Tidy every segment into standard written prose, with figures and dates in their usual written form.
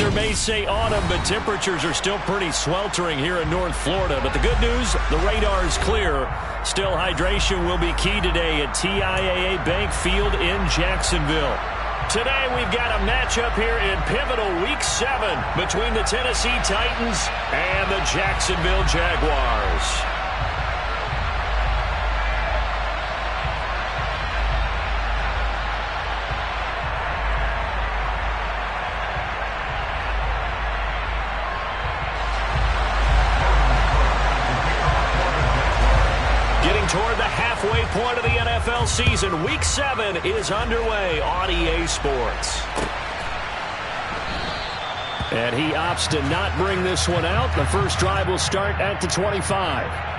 weather may say autumn, but temperatures are still pretty sweltering here in North Florida. But the good news, the radar is clear. Still, hydration will be key today at TIAA Bank Field in Jacksonville. Today, we've got a matchup here in pivotal Week 7 between the Tennessee Titans and the Jacksonville Jaguars. Toward the halfway point of the NFL season, Week 7 is underway on EA Sports. And he opts to not bring this one out. The first drive will start at the 25.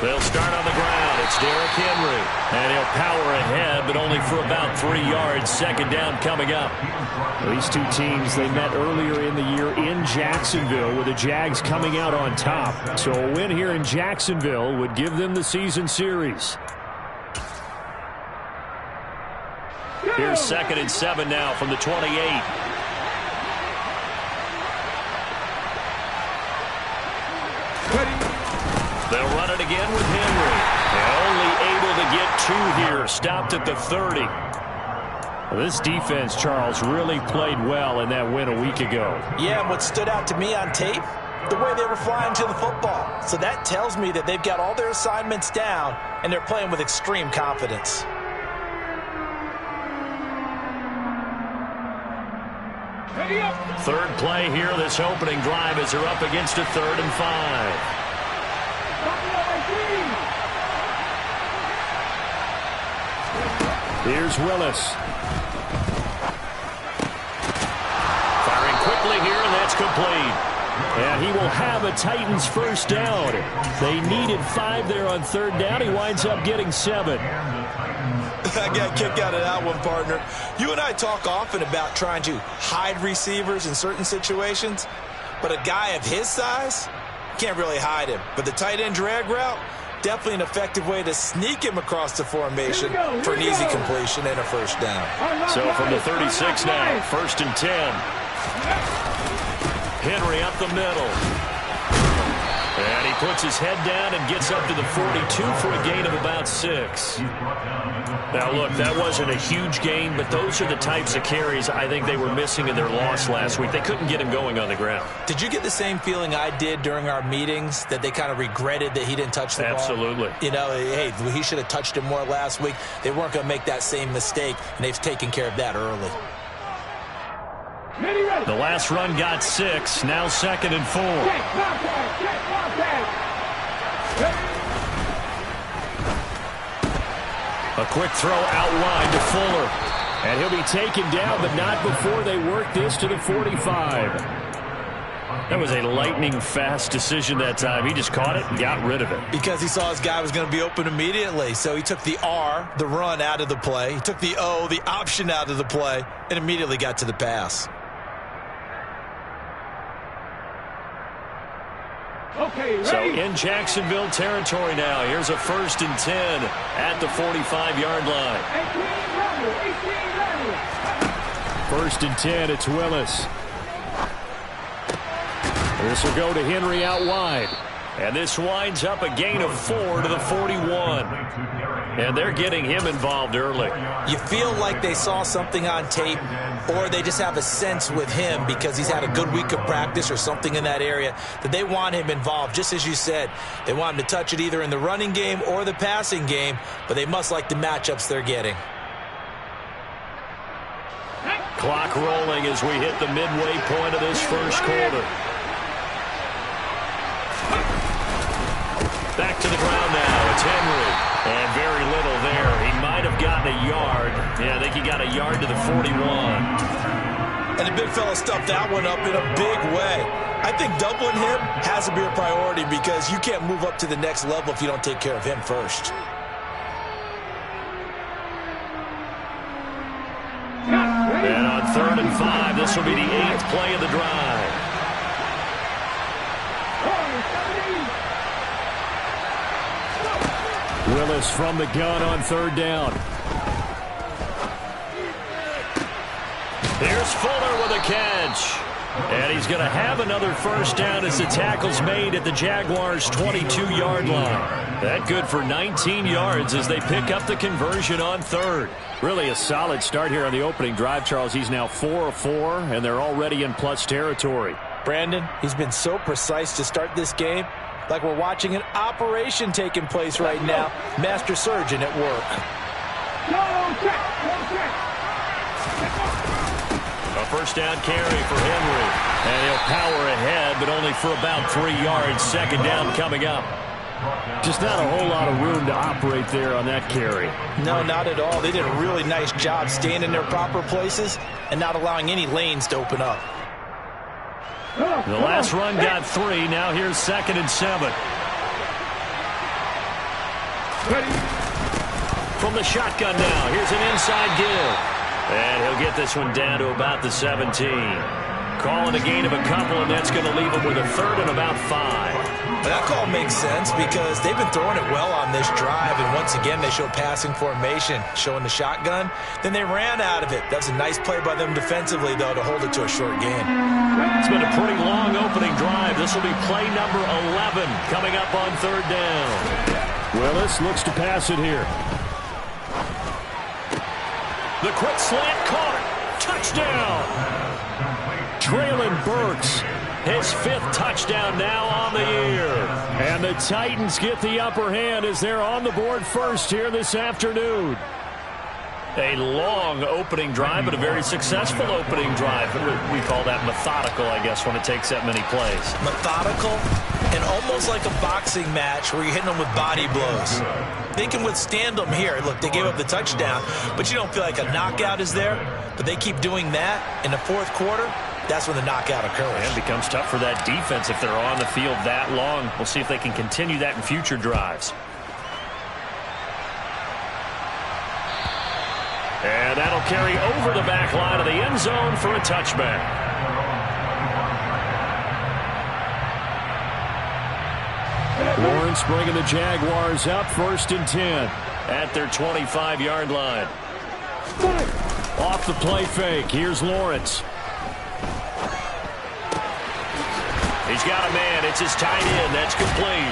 They'll start on the ground. It's Derrick Henry. And he'll power ahead, but only for about 3 yards. Second down coming up. These two teams, they met earlier in the year in Jacksonville with the Jags coming out on top. So a win here in Jacksonville would give them the season series. Here's 2nd and 7 now from the 28. They'll run it again with Henry. Only able to get 2 here. Stopped at the 30. Well, this defense, Charles, really played well in that win a week ago. Yeah, and what stood out to me on tape, the way they were flying to the football. So that tells me that they've got all their assignments down, and they're playing with extreme confidence. Third play here, this opening drive as they're up against a 3rd and 5. Here's Willis. Firing quickly here, and that's complete. And he will have a Titans first down. They needed 5 there on 3rd down. He winds up getting 7. I got a kick out of that one, partner. You and I talk often about trying to hide receivers in certain situations, but a guy of his size, can't really hide him. But the tight end drag route, definitely an effective way to sneak him across the formation for an easy completion and a first down. So from the 36 now, 1st and 10. Henry up the middle. And he puts his head down and gets up to the 42 for a gain of about 6. Now, look, that wasn't a huge gain, but those are the types of carries I think they were missing in their loss last week. They couldn't get him going on the ground. Did you get the same feeling I did during our meetings, that they kind of regretted that he didn't touch the ball? Absolutely. You know, hey, he should have touched him more last week. They weren't going to make that same mistake, and they've taken care of that early. The last run got 6. Now 2nd and 4. A quick throw out wide to Fuller. And he'll be taken down, but not before they work this to the 45. That was a lightning-fast decision that time. He just caught it and got rid of it. Because he saw his guy was going to be open immediately. So he took the R, the run, out of the play. He took the O, the option, out of the play, and immediately got to the pass. So in Jacksonville territory now. Here's a 1st and 10 at the 45-yard line. 1st and 10, it's Willis. This will go to Henry out wide. And this winds up a gain of 4 to the 41. And they're getting him involved early. You feel like they saw something on tape, or they just have a sense with him because he's had a good week of practice or something in that area that they want him involved. Just as you said, they want him to touch it either in the running game or the passing game, but they must like the matchups they're getting. Clock rolling as we hit the midway point of this first quarter. Back to the ground now. It's Henry. And very little there. He might have gotten a yard. Yeah, I think he got a yard to the 41. And the big fella stuffed that one up in a big way. I think doubling him has to be a priority because you can't move up to the next level if you don't take care of him first. And on 3rd and 5, this will be the 8th play of the drive. Willis from the gun on 3rd down. Here's Fuller with a catch. And he's going to have another first down as the tackle's made at the Jaguars' 22-yard line. That good for 19 yards as they pick up the conversion on 3rd. Really a solid start here on the opening drive, Charles. He's now 4 of 4, and they're already in plus territory. Brandon, he's been so precise to start this game, like we're watching an operation taking place right now. Master surgeon at work. A first down carry for Henry. And he'll power ahead, but only for about 3 yards. 2nd down coming up. Just not a whole lot of room to operate there on that carry. No, not at all. They did a really nice job staying in their proper places and not allowing any lanes to open up. The last run got 3. Now here's 2nd and 7. From the shotgun now. Here's an inside give. And he'll get this one down to about the 17. Calling a gain of a couple, and that's going to leave him with a 3rd and about 5. That call makes sense because they've been throwing it well on this drive, and once again they show passing formation, showing the shotgun. Then they ran out of it. That's a nice play by them defensively, though, to hold it to a short gain. It's been a pretty long opening drive. This will be play number 11 coming up on 3rd down. Willis looks to pass it here. The quick slant caught. Touchdown. Treylon Burks, his 5th touchdown now on the year. And the Titans get the upper hand as they're on the board first here this afternoon. A long opening drive, but a very successful opening drive. We call that methodical, I guess, when it takes that many plays. Methodical and almost like a boxing match where you're hitting them with body blows. They can withstand them here. Look, they gave up the touchdown, but you don't feel like a knockout is there. But they keep doing that in the 4th quarter. That's when the knockout occurs. And it becomes tough for that defense if they're on the field that long. We'll see if they can continue that in future drives. And that'll carry over the back line of the end zone for a touchback. Lawrence bringing the Jaguars up 1st and 10 at their 25-yard line. Off the play fake. Here's Lawrence. He's got a man. It's his tight end. That's complete.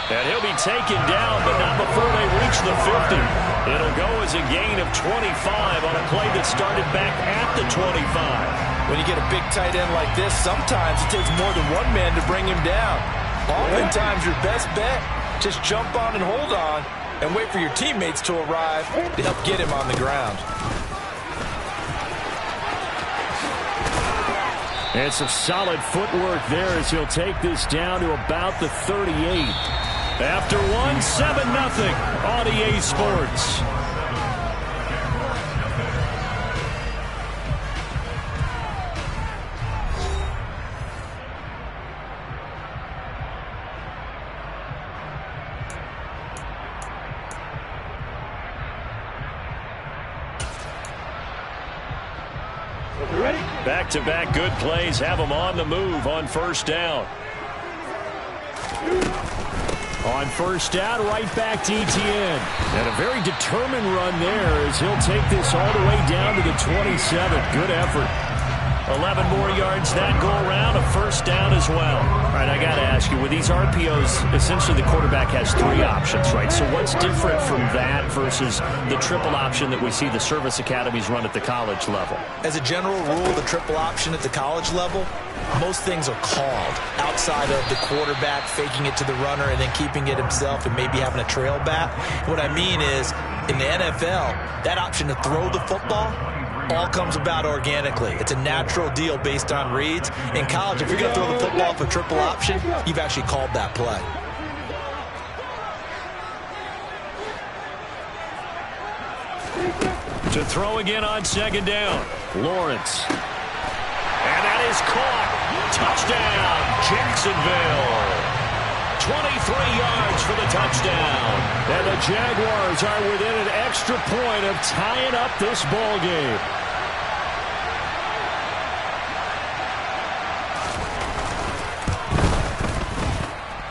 And he'll be taken down, but not before they reach the 50. It'll go as a gain of 25 on a play that started back at the 25. When you get a big tight end like this, sometimes it takes more than one man to bring him down. Oftentimes, your best bet, just jump on and hold on and wait for your teammates to arrive to help get him on the ground. And some solid footwork there as he'll take this down to about the 38. After one, 7-0 on EA Sports. Back-to-back good plays have them on the move on 1st down. On 1st down, right back to Etienne. And a very determined run there as he'll take this all the way down to the 27. Good effort. 11 more yards that go around, a 1st down as well. All right, I got to ask you, with these RPOs, essentially the quarterback has 3 options, right? So what's different from that versus the triple option that we see the service academies run at the college level? As a general rule, the triple option at the college level, most things are called outside of the quarterback faking it to the runner and then keeping it himself and maybe having a trail back. What I mean is, in the NFL, that option to throw the football all comes about organically. It's a natural deal based on reads. In college, if you're going to throw the football for triple option, you've actually called that play. To throw again on second down. Lawrence. And that is caught. Touchdown, Jacksonville. 23 yards for the touchdown. And the Jaguars are within an extra point of tying up this ball game.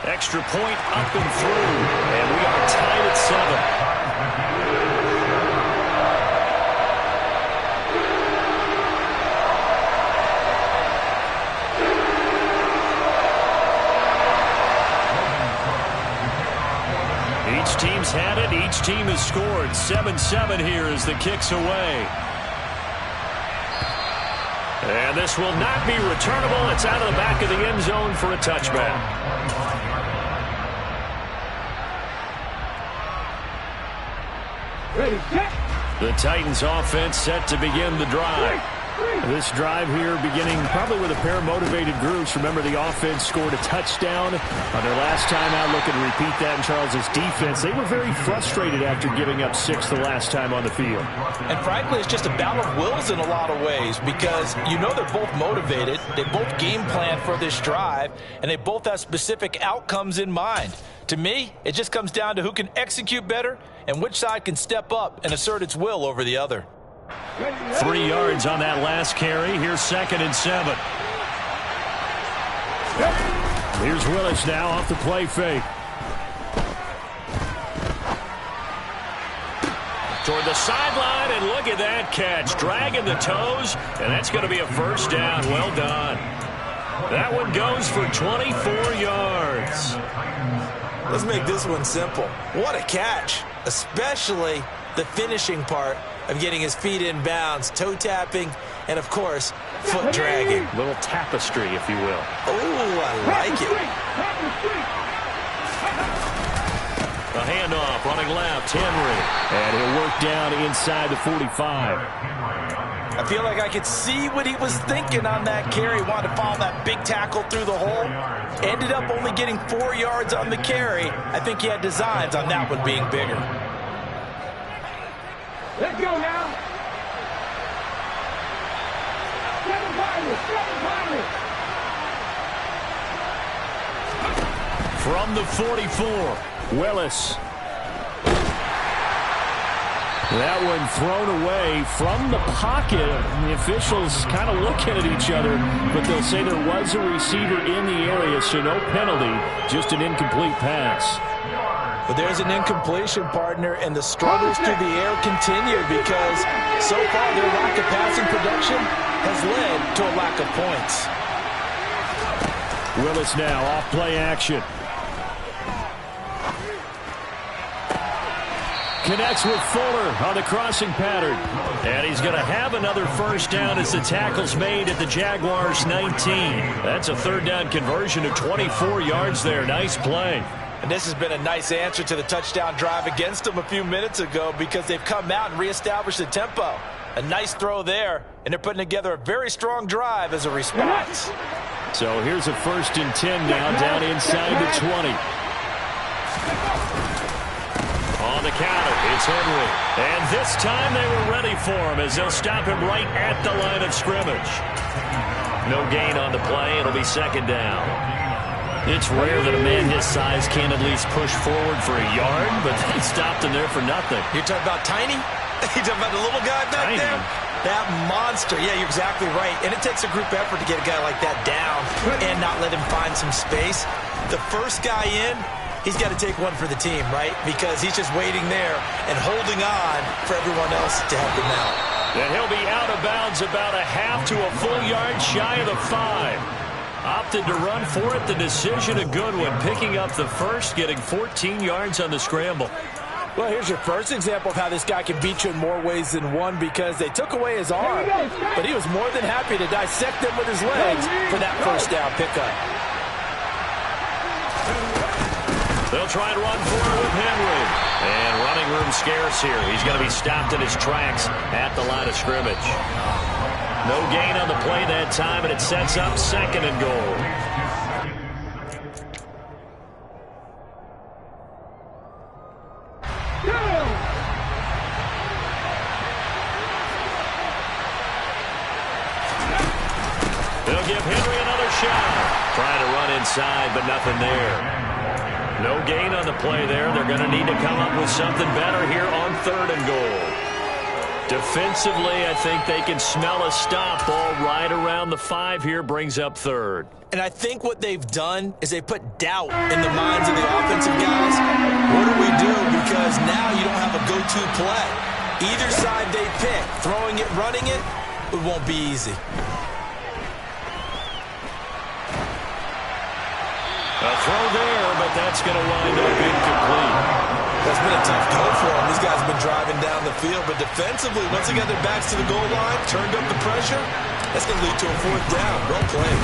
Extra point up and through. And we are tied at 7. Each team's had it. Each team has scored. 7-7 here as the kick's away. And this will not be returnable. It's out of the back of the end zone for a touchback. Ready, set. The Titans offense set to begin the drive. This drive here beginning probably with a pair of motivated groups. Remember, the offense scored a touchdown on their last time out. Looking to repeat that in Charles's defense. They were very frustrated after giving up 6 the last time on the field. And frankly, it's just a battle of wills in a lot of ways because you know they're both motivated. They both game plan for this drive, and they both have specific outcomes in mind. To me, it just comes down to who can execute better and which side can step up and assert its will over the other. 3 yards on that last carry. Here's 2nd and 7. Here's Willis now off the play fake. Toward the sideline, and look at that catch. Dragging the toes, and that's going to be a first down. Well done. That one goes for 24 yards. Let's make this one simple. What a catch, especially the finishing part of getting his feet in bounds, toe tapping, and of course, foot dragging. Little tapestry, if you will. Oh, I like it. A handoff, running left, Henry. And he'll work down inside the 45. I feel like I could see what he was thinking on that carry. Wanted to follow that big tackle through the hole. Ended up only getting 4 yards on the carry. I think he had designs on that one being bigger. Let's go now. 7-5. From the 44, Willis. That one thrown away from the pocket. The officials kind of looking at each other, but they'll say there was a receiver in the area, so no penalty, just an incomplete pass. But there's an incompletion, partner, and the struggles through the air continue because so far their lack of passing production has led to a lack of points. Willis now off play action. Connects with Fuller on the crossing pattern. And he's going to have another first down as the tackle's made at the Jaguars 19. That's a third down conversion of 24 yards there. Nice play. And this has been a nice answer to the touchdown drive against them a few minutes ago because they've come out and reestablished the tempo. A nice throw there, and they're putting together a very strong drive as a response. So here's a 1st and 10 now, down inside the 20. On the counter, it's Henry. And this time they were ready for him as they'll stop him right at the line of scrimmage. No gain on the play. It'll be 2nd down. It's rare that a man his size can't at least push forward for a yard, but they stopped him there for nothing. You're talking about Tiny? You're talking about the little guy back Tiny. there? That monster. Yeah, you're exactly right. And it takes a group effort to get a guy like that down and not let him find some space. The first guy in, he's got to take one for the team, right? Because he's just waiting there and holding on for everyone else to help him out. And he'll be out of bounds about a half to a full yard shy of the 5. Opted to run for it. The decision a good one. Picking up the first, getting 14 yards on the scramble. Well, here's your first example of how this guy can beat you in more ways than one because they took away his arm, but he was more than happy to dissect them with his legs for that first down pickup. They'll try and run for it with Henry. And running room scarce here. He's going to be stopped in his tracks at the line of scrimmage. No gain on the play that time, and it sets up 2nd and goal. inside, but nothing there. No gain on the play there. They're going to need to come up with something better here on 3rd and goal. Defensively, I think they can smell a stop. Ball right around the 5 here, brings up 3rd. And I think what they've done is they put doubt in the minds of the offensive guys. What do we do? Because now you don't have a go-to play. Either side they pick, throwing it, running it, it won't be easy. A throw there, but that's going to wind up incomplete. That's been a tough go for them. These guys have been driving down the field, but defensively, once they got their backs to the goal line, turned up the pressure, that's going to lead to a 4th down. Well played.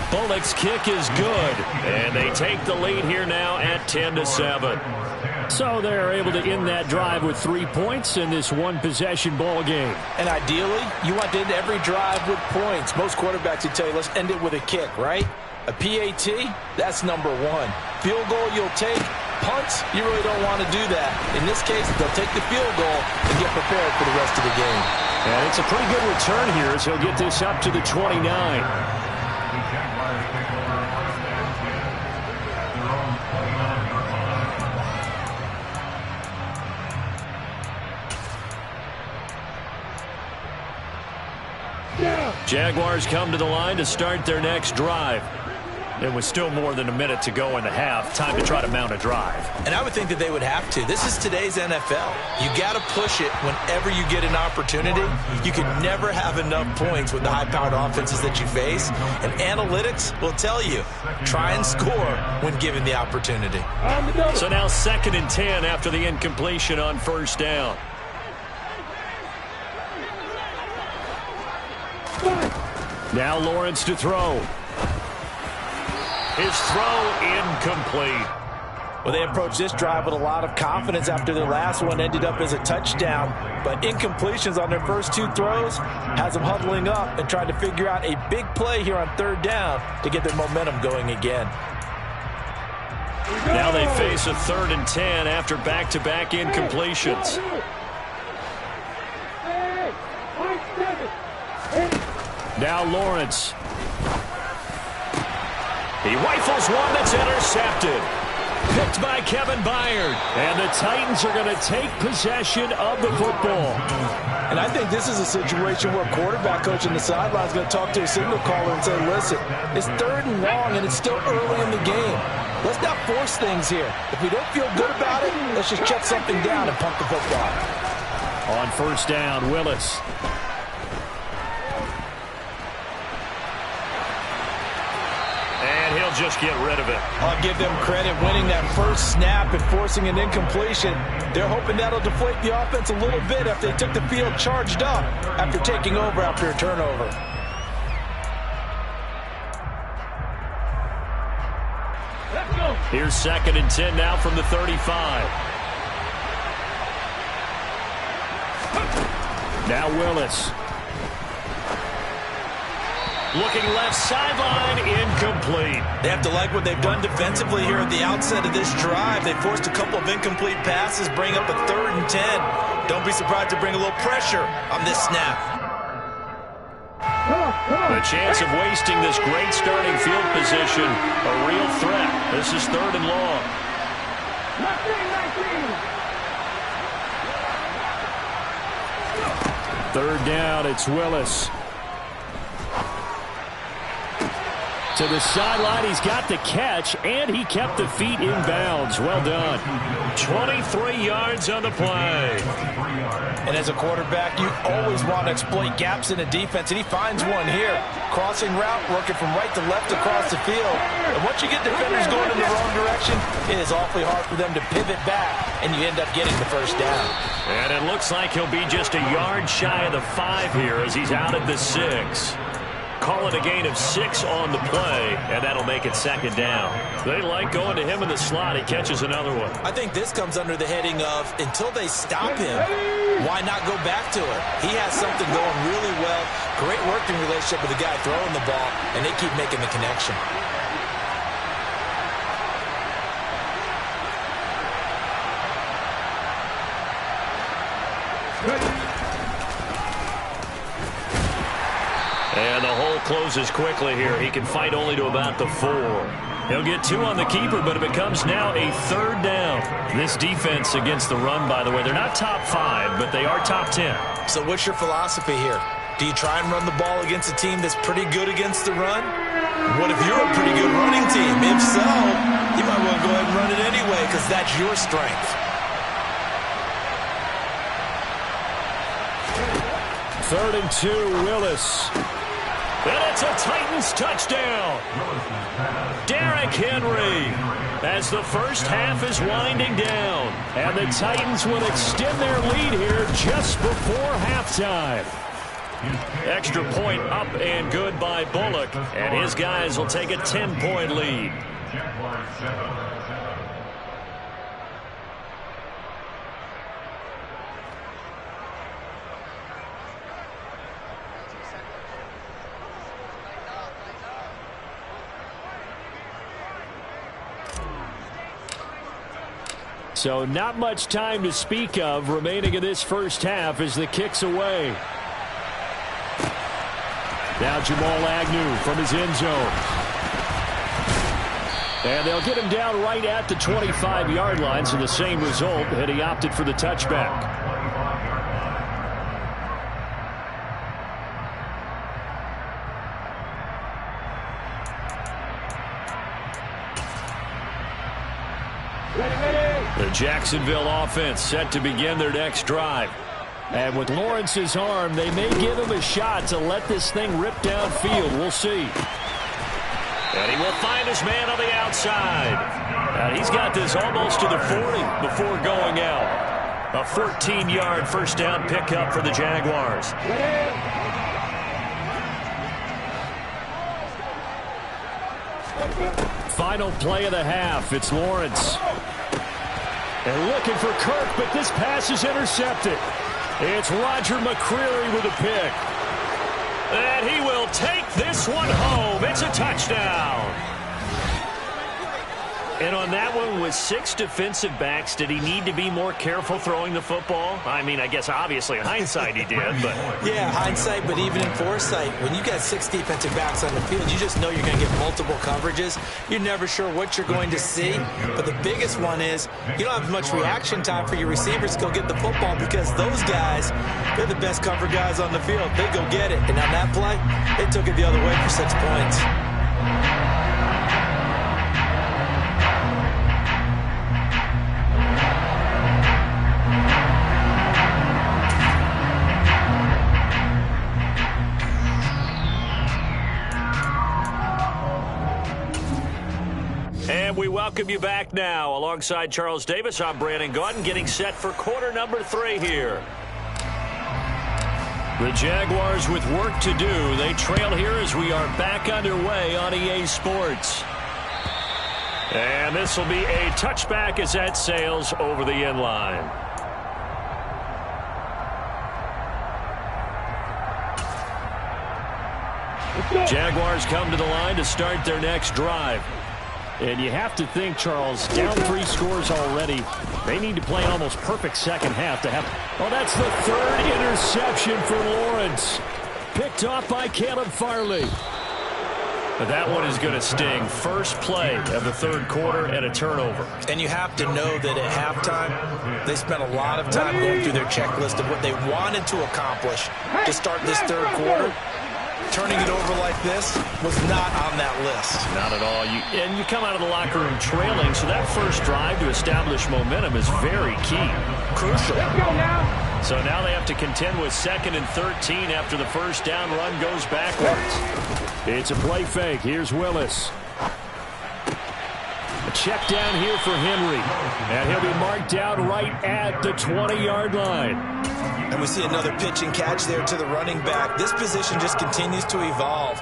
Bullock's kick is good, and they take the lead here now at 10-7. So they're able to end that drive with 3 points in this one-possession ball game. And ideally, you want to end every drive with points. Most quarterbacks would tell you, let's end it with a kick, right? A PAT, that's number 1. Field goal you'll take. Punts, you really don't want to do that. In this case, they'll take the field goal and get prepared for the rest of the game. And it's a pretty good return here as he'll get this up to the 29. Jaguars come to the line to start their next drive. There was still more than a minute to go in the half. Time to try to mount a drive. And I would think that they would have to. This is today's NFL. You got to push it whenever you get an opportunity. You can never have enough points with the high-powered offenses that you face. And analytics will tell you, try and score when given the opportunity. So now 2nd and 10 after the incompletion on 1st down. Now Lawrence to throw. His throw incomplete. Well, they approached this drive with a lot of confidence after their last one ended up as a touchdown. But incompletions on their first 2 throws has them huddling up and trying to figure out a big play here on 3rd down to get their momentum going again. Now they face a 3rd and 10 after back-to-back incompletions. Now Lawrence. He rifles one that's intercepted. Picked by Kevin Byard. And the Titans are going to take possession of the football. And I think this is a situation where a quarterback coach on the sideline is going to talk to a signal caller and say, listen, it's 3rd and long and it's still early in the game. Let's not force things here. If we don't feel good about it, let's just check something down and pump the football. On 1st down, Willis. He'll just get rid of it. I'll give them credit winning that first snap and forcing an incompletion. They're hoping that'll deflate the offense a little bit after they took the field charged up after taking over after a turnover. Here's 2nd and 10 now from the 35. Now Willis. Looking left sideline, incomplete. They have to like what they've done defensively here at the outset of this drive. They forced a couple of incomplete passes, bring up a 3rd and 10. Don't be surprised to bring a little pressure on this snap. The chance of wasting this great starting field position, a real threat. This is 3rd and long. 3rd down, it's Willis. To the sideline, he's got the catch, and he kept the feet in bounds. Well done. 23 yards on the play. And as a quarterback, you always want to exploit gaps in a defense, and he finds one here. Crossing route, working from right to left across the field. And once you get defenders going in the wrong direction, it is awfully hard for them to pivot back, and you end up getting the 1st down. And it looks like he'll be just a yard shy of the 5 here as he's out at the 6. Call it a gain of 6 on the play, and that'll make it 2nd down. They like going to him in the slot. He catches another one. I think this comes under the heading of, until they stop him, why not go back to it? He has something going really well. Great working relationship with the guy throwing the ball, and they keep making the connection. And the whole closes quickly here. He can fight only to about the 4. He'll get 2 on the keeper, but it becomes now a 3rd down. This defense against the run, by the way, they're not top 5, but they are top 10. So what's your philosophy here? Do you try and run the ball against a team that's pretty good against the run? What if you're a pretty good running team? If so, you might want to go ahead and run it anyway because that's your strength. 3rd and 2, Willis. And it's a Titans touchdown. Derrick Henry as the first half is winding down. And the Titans will extend their lead here just before halftime. Extra point up and good by Bullock. And his guys will take a 10-point lead. So not much time to speak of remaining in this first half as the kick's away. Now Jamal Agnew from his end zone. And they'll get him down right at the 25-yard line, so the same result, and he opted for the touchback. The Jacksonville offense set to begin their next drive. And with Lawrence's arm, they may give him a shot to let this thing rip downfield. We'll see. And he will find his man on the outside. And he's got this almost to the 40 before going out. A 14-yard first down pickup for the Jaguars. Final play of the half. It's Lawrence. And looking for Kirk, but this pass is intercepted. It's Roger McCreary with a pick. And he will take this one home. It's a touchdown. And on that one, with 6 defensive backs, did he need to be more careful throwing the football? I mean, I guess obviously in hindsight he did, but... Yeah, hindsight, but even in foresight, when you got 6 defensive backs on the field, you just know you're going to get multiple coverages. You're never sure what you're going to see. But the biggest one is you don't have much reaction time for your receivers to go get the football because those guys, they're the best cover guys on the field. They go get it. And on that play, they took it the other way for 6 points. And we welcome you back now. Alongside Charles Davis, I'm Brandon Gaudin, getting set for quarter number 3 here. The Jaguars with work to do. They trail here as we are back underway on EA Sports. And this will be a touchback as that sails over the end line. Jaguars come to the line to start their next drive. And you have to think, Charles, down 3 scores already. They need to play an almost perfect second half to have... Oh, that's the 3rd interception for Lawrence. Picked off by Caleb Farley. But that one is going to sting. First play of the 3rd quarter and a turnover. And you have to know that at halftime, they spent a lot of time going through their checklist of what they wanted to accomplish to start this 3rd quarter. Turning it over like this was not on that list. Not at all. And you come out of the locker room trailing, so that first drive to establish momentum is very key. Crucial. So now they have to contend with 2nd and 13 after the first down run goes backwards. It's a play fake. Here's Willis. A check down here for Henry. And he'll be marked down right at the 20-yard line. And we see another pitch and catch there to the running back. This position just continues to evolve.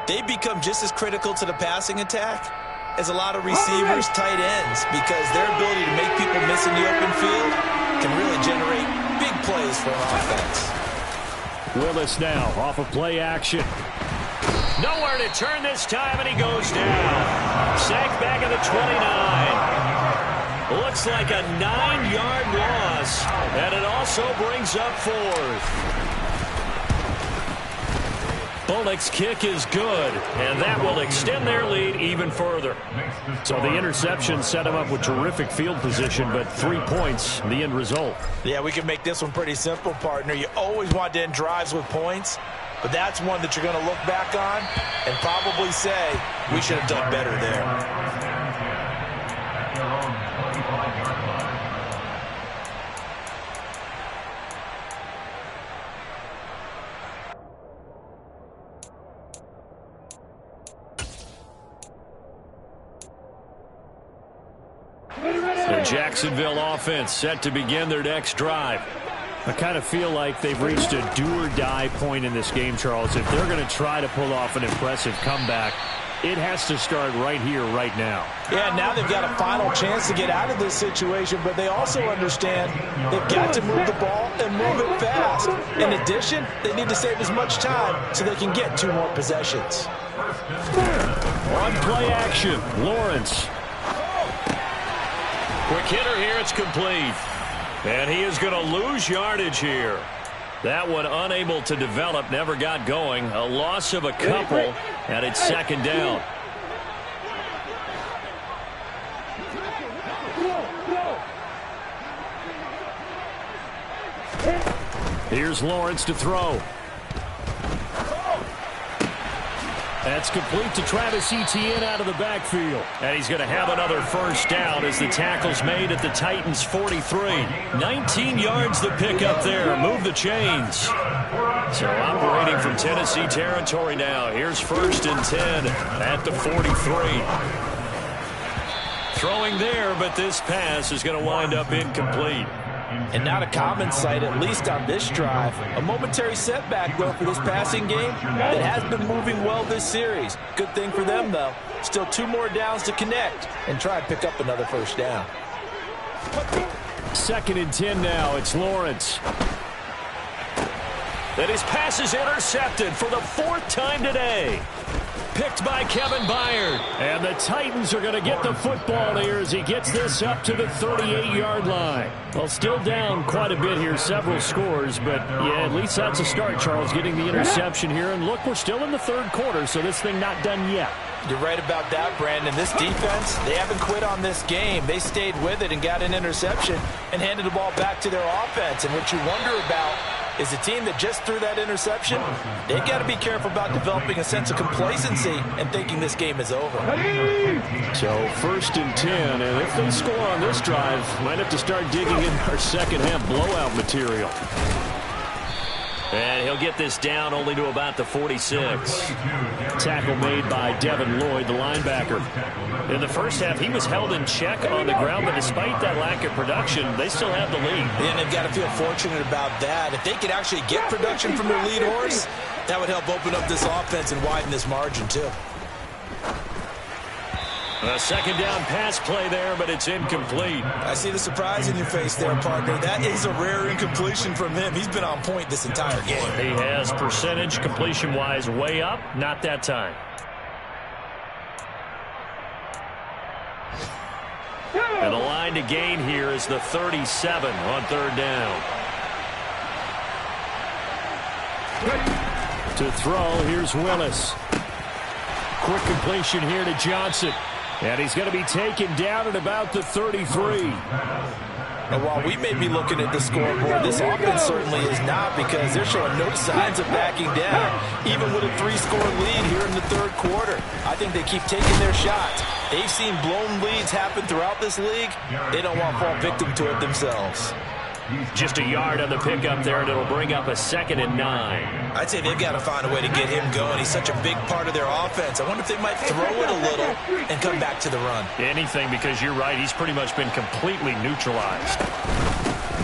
They become just as critical to the passing attack as a lot of receivers, tight ends, because their ability to make people miss in the open field can really generate big plays for an offense. Willis now off of play action. Nowhere to turn this time, and he goes down. Sacked back at the 29. Looks like a 9-yard loss, and it also brings up 4th. Bullock's kick is good, and that will extend their lead even further. So the interception set him up with terrific field position, but 3 points, the end result. Yeah, we can make this one pretty simple, partner. You always want to end drives with points, but that's one that you're going to look back on and probably say, we should have done better there. The Jacksonville offense set to begin their next drive. I kind of feel like they've reached a do-or-die point in this game, Charles. If they're going to try to pull off an impressive comeback, it has to start right here, right now. Yeah, now they've got a final chance to get out of this situation, but they also understand they've got to move the ball and move it fast. In addition, they need to save as much time so they can get 2 more possessions. On play action, Lawrence. Quick hitter here, it's complete. And he is going to lose yardage here. That one unable to develop, never got going. A loss of a couple, and it's second down. Here's Lawrence to throw. That's complete to Travis Etienne out of the backfield. And he's going to have another first down as the tackle's made at the Titans' 43. 19 yards to pick up there. Move the chains. So operating from Tennessee territory now. Here's 1st and 10 at the 43. Throwing there, but this pass is going to wind up incomplete. And not a common sight, at least on this drive. A momentary setback, though, for this passing game that has been moving well this series. Good thing for them, though. Still 2 more downs to connect and try and pick up another first down. 2nd and 10 now. It's Lawrence. And his pass is intercepted for the 4th time today. Picked by Kevin Byard. And the Titans are going to get the football here as he gets this up to the 38-yard line. Well, still down quite a bit here, several scores, but yeah, at least that's a start, Charles, getting the interception here. And look, we're still in the 3rd quarter, so this thing not done yet. You're right about that, Brandon. This defense, they haven't quit on this game. They stayed with it and got an interception and handed the ball back to their offense. And what you wonder about is the team that just threw that interception, they've got to be careful about developing a sense of complacency and thinking this game is over. So 1st and 10, and if they score on this drive, might have to start digging in our second-half blowout material. And he'll get this down only to about the 46. Tackle made by Devin Lloyd, the linebacker. In the first half, he was held in check on the ground, but despite that lack of production, they still have the lead. And they've got to feel fortunate about that. If they could actually get production from their lead horse, that would help open up this offense and widen this margin, too. A 2nd down pass play there, but it's incomplete. I see the surprise in your face there, partner. That is a rare incompletion from him. He's been on point this entire game. He has percentage completion-wise way up, not that time. And the line to gain here is the 37 on 3rd down. To throw, here's Willis. Quick completion here to Johnson. And he's going to be taken down at about the 33. And while we may be looking at the scoreboard, this offense certainly is not, because they're showing no signs of backing down, even with a 3-score lead here in the 3rd quarter. I think they keep taking their shots. They've seen blown leads happen throughout this league. They don't want to fall victim to it themselves. Just a yard on the pickup there, and it'll bring up a 2nd and 9. I'd say they've got to find a way to get him going. He's such a big part of their offense. I wonder if they might throw it a little and come back to the run. Anything, because you're right. He's pretty much been completely neutralized.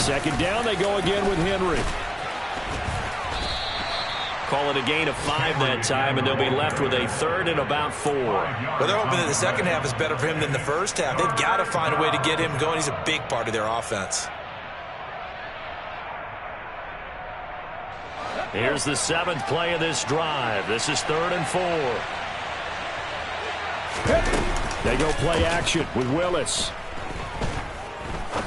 2nd down, they go again with Henry. Call it a gain of 5 that time, and they'll be left with a 3rd and about 4. Well, they're hoping that the second half is better for him than the first half. They've got to find a way to get him going. He's a big part of their offense. Here's the 7th play of this drive. This is 3rd and 4. They go play action with Willis.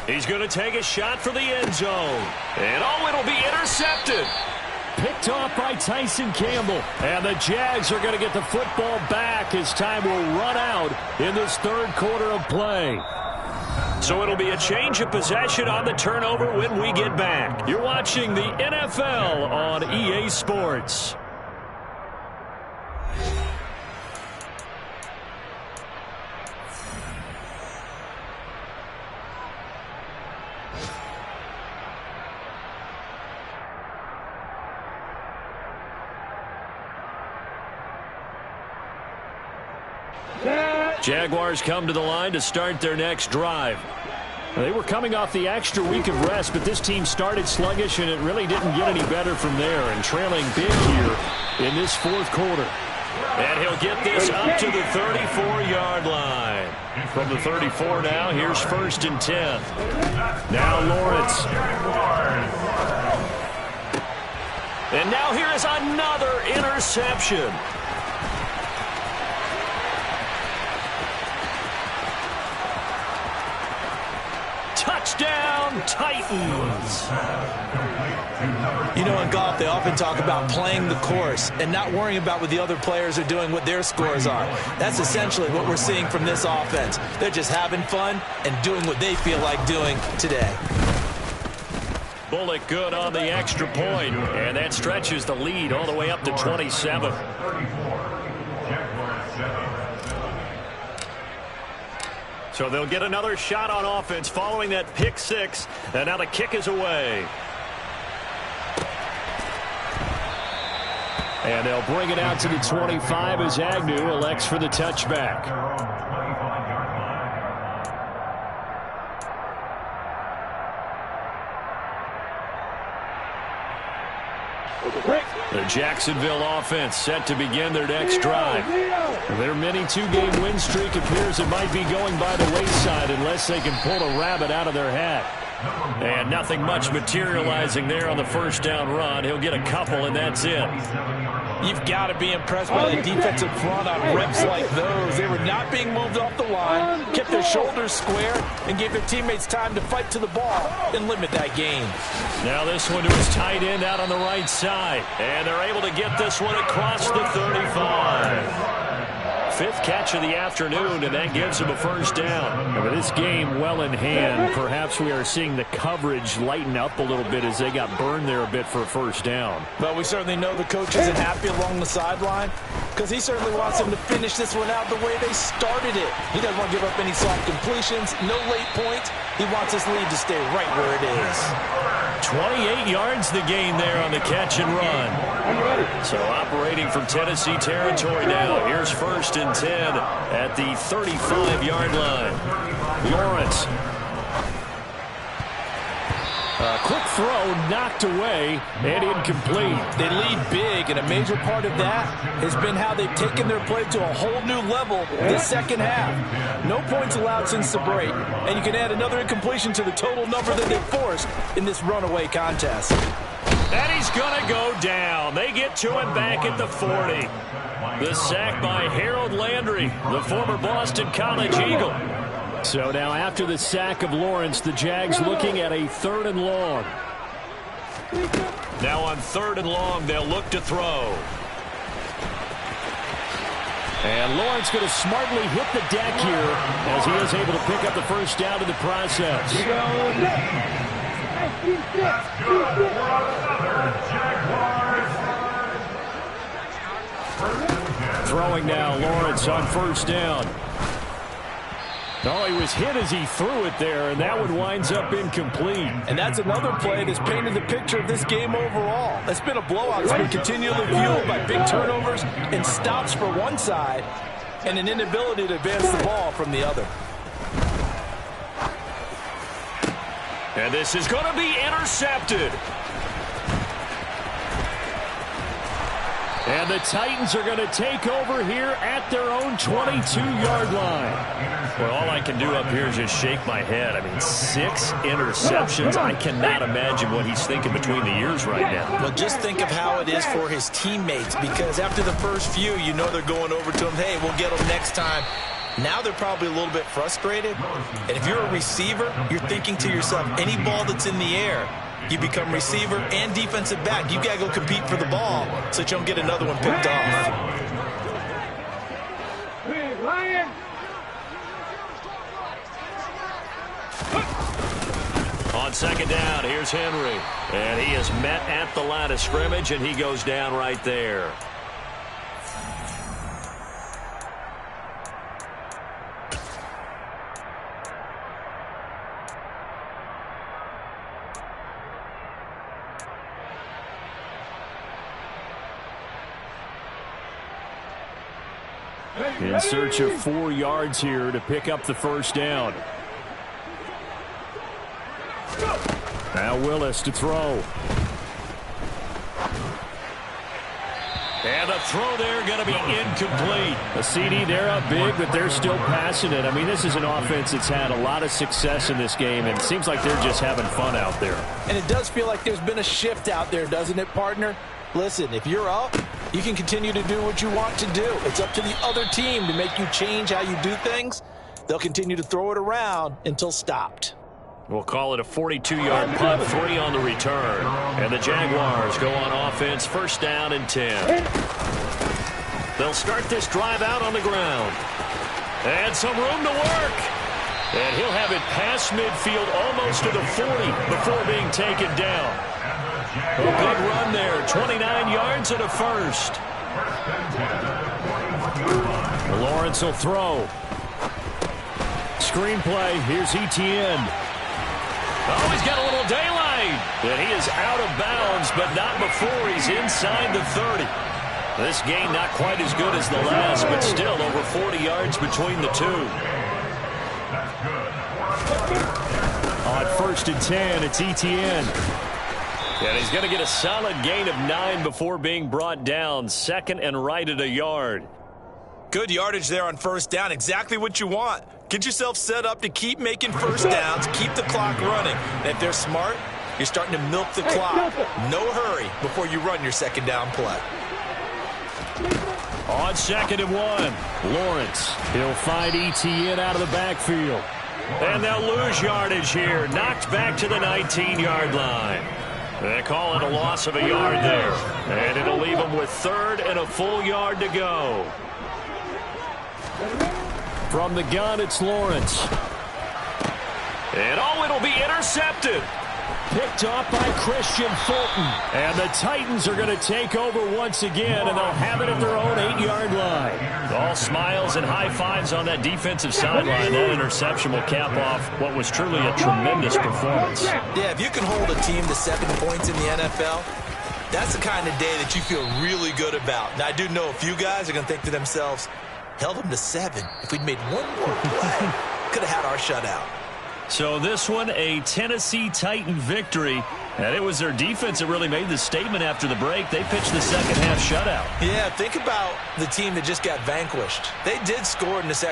He's going to take a shot for the end zone. And it'll be intercepted. picked off by Tyson Campbell. And the Jags are going to get the football back as time will run out in this third quarter of play. So it'll be a change of possession on the turnover when we get back. You're watching the NFL on EA Sports. Jaguars come to the line to start their next drive. They were coming off the extra week of rest, but this team started sluggish, and it really didn't get any better from there, and trailing big here in this fourth quarter. And he'll get this up to the 34-yard line. From the 34 now, here's 1st and 10. Now Lawrence. And now here is another interception. Touchdown, Titans. You know, in golf, they often talk about playing the course and not worrying about what the other players are doing, what their scores are. That's essentially what we're seeing from this offense. They're just having fun and doing what they feel like doing today. Bullock good on the extra point, and that stretches the lead all the way up to 27. So they'll get another shot on offense following that pick six, and now the kick is away. And they'll bring it out to the 25 as Agnew elects for the touchback. The Jacksonville offense set to begin their next drive. Their mini two-game win streak appears it might be going by the wayside unless they can pull a rabbit out of their hat. And nothing much materializing there on the first down run. He'll get a couple, and that's it. You've got to be impressed by the defensive front on reps like those. They were not being moved off the line, kept their shoulders square, and gave their teammates time to fight to the ball and limit that gain. Now this one to his tight end out on the right side. And they're able to get this one across the 35. Fifth catch of the afternoon, and that gives him a first down. And with this game well in hand, perhaps we are seeing the coverage lighten up a little bit as they got burned there a bit for a first down. But we certainly know the coach isn't happy along the sideline because he certainly wants them to finish this one out the way they started it. He doesn't want to give up any soft completions, no late points. He wants his lead to stay right where it is. 28 yards the gain there on the catch and run. So operating from Tennessee territory now. Here's 1st and 10 at the 35-yard line. Lawrence. A quick throw knocked away and incomplete. They lead big, and a major part of that has been how they've taken their play to a whole new level this second half. No points allowed since the break, and you can add another incompletion to the total number that they forced in this runaway contest. And he's going to go down. They get to him back at the 40. The sack by Harold Landry, the former Boston College Eagle. So now after the sack of Lawrence, the Jags looking at a 3rd and long. Now on 3rd and long, they'll look to throw. And Lawrence going to smartly hit the deck here as he is able to pick up the first down in the process. Throwing now, Lawrence on 1st down. Oh, he was hit as he threw it there, and that one winds up incomplete. And that's another play that's painted the picture of this game overall. It's been a blowout. It's been continually fueled by big turnovers and stops for one side and an inability to advance the ball from the other. And this is going to be intercepted. And the Titans are going to take over here at their own 22-yard line. Well, all I can do up here is just shake my head. I mean, 6 interceptions. I cannot imagine what he's thinking between the ears right now. Well, just think of how it is for his teammates, because after the first few, you know they're going over to him, hey, we'll get them next time. Now they're probably a little bit frustrated. And if you're a receiver, you're thinking to yourself, any ball that's in the air, You become receiver and defensive back. You got to go compete for the ball so that you don't get another one picked off. On second down, here's Henry. And he is met at the line of scrimmage, and he goes down right there. In search of 4 yards here to pick up the first down. Now Willis to throw. And a throw there going to be incomplete. A CD, they're up big, but they're still passing it. I mean, this is an offense that's had a lot of success in this game, and it seems like they're just having fun out there. And it does feel like there's been a shift out there, doesn't it, partner? Listen, if you're up, you can continue to do what you want to do. It's up to the other team to make you change how you do things. They'll continue to throw it around until stopped. We'll call it a 42-yard punt, 3 on the return. And the Jaguars go on offense, first down and 10. They'll start this drive out on the ground. And some room to work. And he'll have it past midfield almost to the 40 before being taken down. A good run there, 29 yards and a first. Lawrence will throw. Screenplay, here's Etienne. Oh, he's got a little daylight. And he is out of bounds, but not before he's inside the 30. This gain not quite as good as the last, but still over 40 yards between the two. On first and 10, it's Etienne. And he's going to get a solid gain of 9 before being brought down. Second and right at a yard. Good yardage there on first down. Exactly what you want. Get yourself set up to keep making first downs, keep the clock running. And if they're smart, you're starting to milk the clock. No hurry before you run your second down play. On second and 1, Lawrence. He'll find Etienne out of the backfield. And they'll lose yardage here. Knocked back to the 19-yard line. They call it a loss of a yard there. And it'll leave them with third and a full yard to go. From the gun, it's Lawrence. And it'll be intercepted. Picked off by Christian Fulton. And the Titans are going to take over once again, and they'll have it at their own 8-yard line. All smiles and high fives on that defensive sideline. That interception will cap off what was truly a tremendous performance. Yeah, if you can hold a team to 7 points in the NFL, that's the kind of day that you feel really good about. Now, I do know a few guys are going to think to themselves, held them to 7. If we'd made one more play, could have had our shutout. So this one, a Tennessee Titan victory. And it was their defense that really made the statement after the break. They pitched the second half shutout. Yeah, think about the team that just got vanquished. They did score in the second